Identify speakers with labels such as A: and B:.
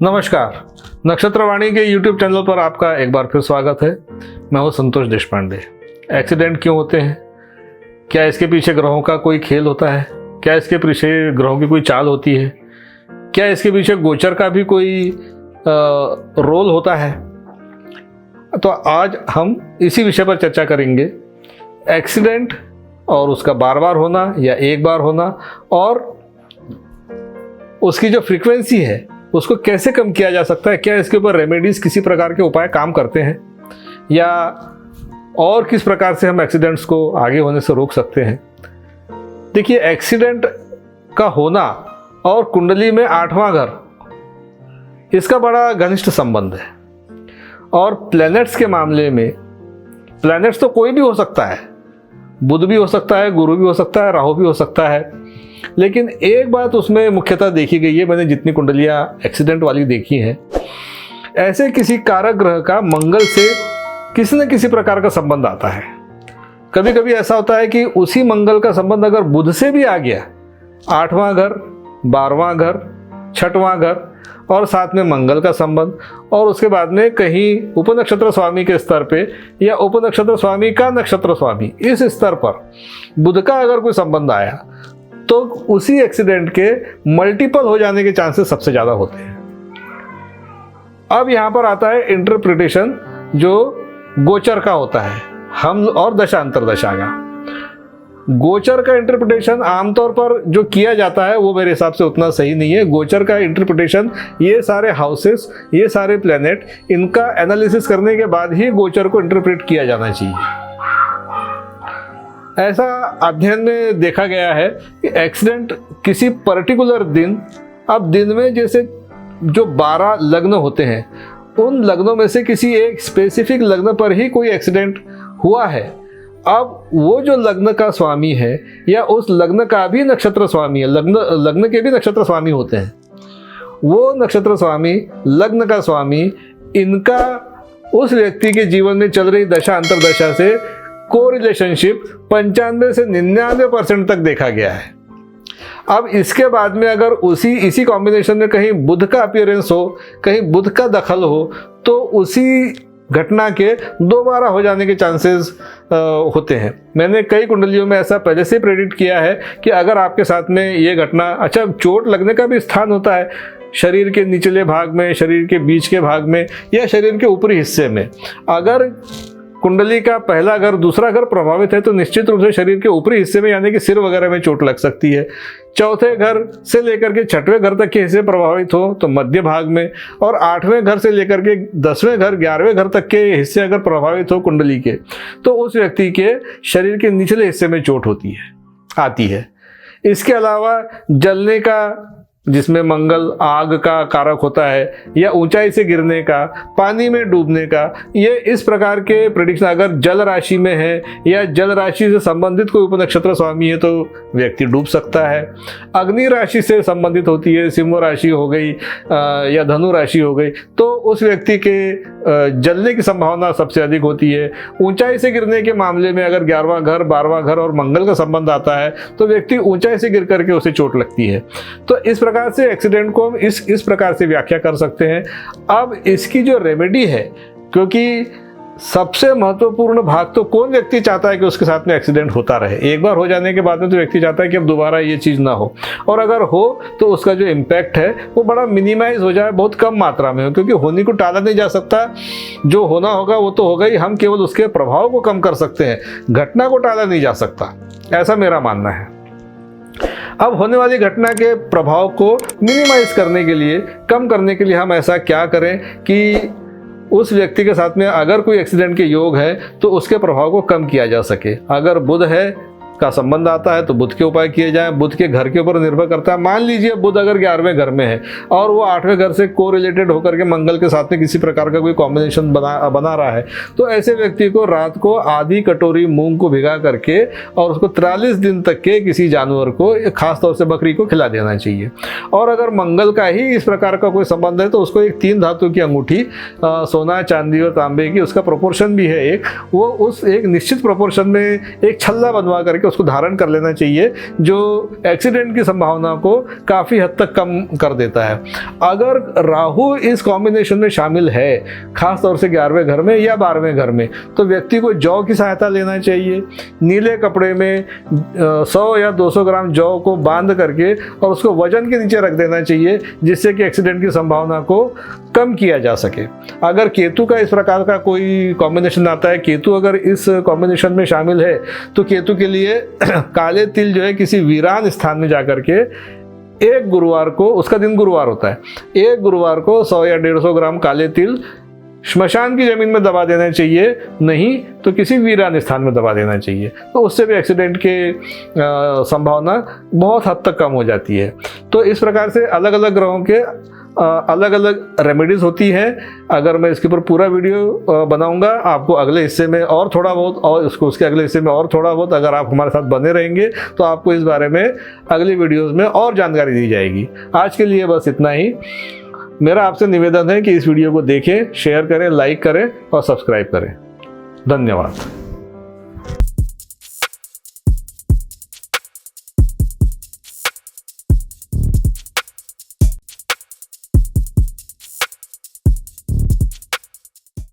A: नमस्कार। नक्षत्रवाणी के YouTube channel पर आपका एक बार फिर स्वागत है। मैं हूं संतोष देशपांडे। एक्सीडेंट क्यों होते हैं? क्या इसके पीछे ग्रहों का कोई खेल होता है? क्या इसके पीछे ग्रहों की कोई चाल होती है? क्या इसके पीछे गोचर का भी कोई रोल होता है? तो आज हम इसी विषय पर चर्चा करेंगे। एक्सीडेंट और उसका बार बार होना या एक बार होना, और उसकी जो फ्रीक्वेंसी है उसको कैसे कम किया जा सकता है। क्या इसके ऊपर रेमेडीज, किसी प्रकार के उपाय काम करते हैं, या और किस प्रकार से हम एक्सीडेंट्स को आगे होने से रोक सकते हैं। देखिए, एक्सीडेंट का होना और कुंडली में 8वां घर, इसका बड़ा घनिष्ठ संबंध है। और प्लैनेट्स के मामले में, प्लैनेट्स तो कोई भी हो सकता है, बुध भी हो सकता है, गुरु भी हो सकता है, राहु भी हो सकता है, लेकिन एक बात उसमें मुख्यतः देखी गई है, मैंने जितनी कुंडलियां एक्सीडेंट वाली देखी हैं, ऐसे किसी कारक ग्रह का मंगल से किसी न किसी प्रकार का संबंध आता है। कभी कभी ऐसा होता है कि उसी मंगल का संबंध अगर बुध से भी आ गया, 8वां घर, 12वां घर, 6वां घर और साथ में मंगल का संबंध, और उसके बाद में कहीं उपनक्षत्र स्वामी के स्तर पे या उपनक्षत्र स्वामी का नक्षत्र स्वामी, इस स्तर पर बुध का अगर कोई संबंध आया, तो उसी एक्सीडेंट के मल्टीपल हो जाने के चांसेस सबसे ज़्यादा होते हैं। अब यहाँ पर आता है इंटरप्रिटेशन, जो गोचर का होता है, हम और दशा अंतरदशा का। गोचर का इंटरप्रिटेशन आमतौर पर जो किया जाता है वो मेरे हिसाब से उतना सही नहीं है। गोचर का इंटरप्रिटेशन, ये सारे हाउसेस, ये सारे प्लैनेट, इनका एनालिसिस करने के बाद ही गोचर को इंटरप्रेट किया जाना चाहिए। ऐसा अध्ययन में देखा गया है कि एक्सीडेंट किसी पर्टिकुलर दिन, अब दिन में जैसे जो 12 लग्न होते हैं, उन लग्नों में से किसी एक स्पेसिफिक लग्न पर ही कोई एक्सीडेंट हुआ है। अब वो जो लग्न का स्वामी है या उस लग्न का भी नक्षत्र स्वामी है, लग्न के भी नक्षत्र स्वामी होते हैं, वो नक्षत्र स्वामी, लग्न का स्वामी, इनका उस व्यक्ति के जीवन में चल रही दशा अंतरदशा से को रिलेशनशिप 95 से 99% तक देखा गया है। अब इसके बाद में अगर इसी कॉम्बिनेशन में कहीं बुध का अपीयरेंस हो, कहीं बुध का दखल हो, तो उसी घटना के दोबारा हो जाने के चांसेस होते हैं। मैंने कई कुंडलियों में ऐसा पहले से प्रेडिक्ट किया है कि अगर आपके साथ में ये घटना, अच्छा, चोट लगने का भी स्थान होता है शरीर के निचले भाग में, शरीर के बीच के भाग में, या शरीर के ऊपरी हिस्से में। अगर कुंडली का पहला घर, दूसरा घर प्रभावित है तो निश्चित रूप से शरीर के ऊपरी हिस्से में, यानी कि सिर वगैरह में चोट लग सकती है। चौथे घर से लेकर के 6वें घर तक के हिस्से प्रभावित हो तो मध्य भाग में, और 8वें घर से लेकर के 10वें घर, 11वें घर तक के हिस्से अगर प्रभावित हो कुंडली के, तो उस व्यक्ति के शरीर के निचले हिस्से में चोट आती है। इसके अलावा जलने का, जिसमें मंगल आग का कारक होता है, या ऊंचाई से गिरने का, पानी में डूबने का, ये इस प्रकार के प्रेडिक्शन अगर जल राशि में है या जल राशि से संबंधित कोई उपनक्षत्र स्वामी है तो व्यक्ति डूब सकता है। अग्नि राशि से संबंधित होती है, सिंह राशि हो गई या धनु राशि हो गई, तो उस व्यक्ति के जलने की संभावना सबसे अधिक होती है। ऊंचाई से गिरने के मामले में अगर 11वां घर, 12वां घर और मंगल का संबंध आता है तो व्यक्ति ऊंचाई से गिर करके उसे चोट लगती है। तो इस प्रकार से एक्सीडेंट को हम इस प्रकार से व्याख्या कर सकते हैं। अब इसकी जो रेमेडी है, क्योंकि सबसे महत्वपूर्ण भाग तो कौन व्यक्ति चाहता है कि उसके साथ में एक्सीडेंट होता रहे। एक बार हो जाने के बाद में तो व्यक्ति चाहता है कि अब दोबारा ये चीज़ ना हो, और अगर हो तो उसका जो इम्पैक्ट है वो बड़ा मिनिमाइज हो जाए, बहुत कम मात्रा में हो, क्योंकि होने को टाला नहीं जा सकता। जो होना होगा वो तो होगा ही, हम केवल उसके प्रभाव को कम कर सकते हैं, घटना को टाला नहीं जा सकता, ऐसा मेरा मानना है। अब होने वाली घटना के प्रभाव को मिनिमाइज करने के लिए, कम करने के लिए हम ऐसा क्या करें कि उस व्यक्ति के साथ में अगर कोई एक्सीडेंट के योग है तो उसके प्रभाव को कम किया जा सके। अगर बुध है का संबंध आता है तो बुध के उपाय किए जाएं। बुध के घर के ऊपर निर्भर करता है। मान लीजिए बुध अगर 11वें घर में है और वो 8वें घर से को रिलेटेड होकर के मंगल के साथ में किसी प्रकार का कोई कॉम्बिनेशन बना रहा है, तो ऐसे व्यक्ति को रात को आधी कटोरी मूंग को भिगा करके और उसको 43 दिन तक के किसी जानवर को, खासतौर से बकरी को, खिला देना चाहिए। और अगर मंगल का ही इस प्रकार का कोई संबंध है तो उसको एक 3 धातु की अंगूठी, सोना, चांदी और तांबे की, उसका प्रोपोर्शन भी है एक, वो उस एक निश्चित प्रोपोर्शन में एक छल्ला बनवा करके करके उसको धारण कर लेना चाहिए, जो एक्सीडेंट की संभावना को काफ़ी हद तक कम कर देता है। अगर राहु इस कॉम्बिनेशन में शामिल है, खास तौर से 11वें घर में या 12वें घर में, तो व्यक्ति को जौ की सहायता लेना चाहिए। नीले कपड़े में 100 या 200 ग्राम जौ को बांध करके और उसको वजन के नीचे रख देना चाहिए, जिससे कि एक्सीडेंट की संभावना को कम किया जा सके। अगर केतु का इस प्रकार का कोई कॉम्बिनेशन आता है, केतु अगर इस कॉम्बिनेशन में शामिल है, तो केतु के लिए काले तिल जो है किसी वीरान स्थान में जाकर के एक गुरुवार को, उसका दिन गुरुवार होता है, एक गुरुवार को 100 या 150 ग्राम काले तिल श्मशान की जमीन में दबा देना चाहिए, नहीं तो किसी वीरान स्थान में दबा देना चाहिए। तो उससे भी एक्सीडेंट के संभावना बहुत हद तक कम हो जाती है। तो इस प्रकार से अलग अलग ग्रहों के अलग अलग रेमेडीज़ होती हैं। अगर मैं इसके ऊपर पूरा वीडियो बनाऊंगा आपको अगले हिस्से में और थोड़ा बहुत, और उसके अगले हिस्से में और थोड़ा बहुत, अगर आप हमारे साथ बने रहेंगे तो आपको इस बारे में अगली वीडियोस में और जानकारी दी जाएगी। आज के लिए बस इतना ही। मेरा आपसे निवेदन है कि इस वीडियो को देखें, शेयर करें, लाइक करें और सब्सक्राइब करें। धन्यवाद।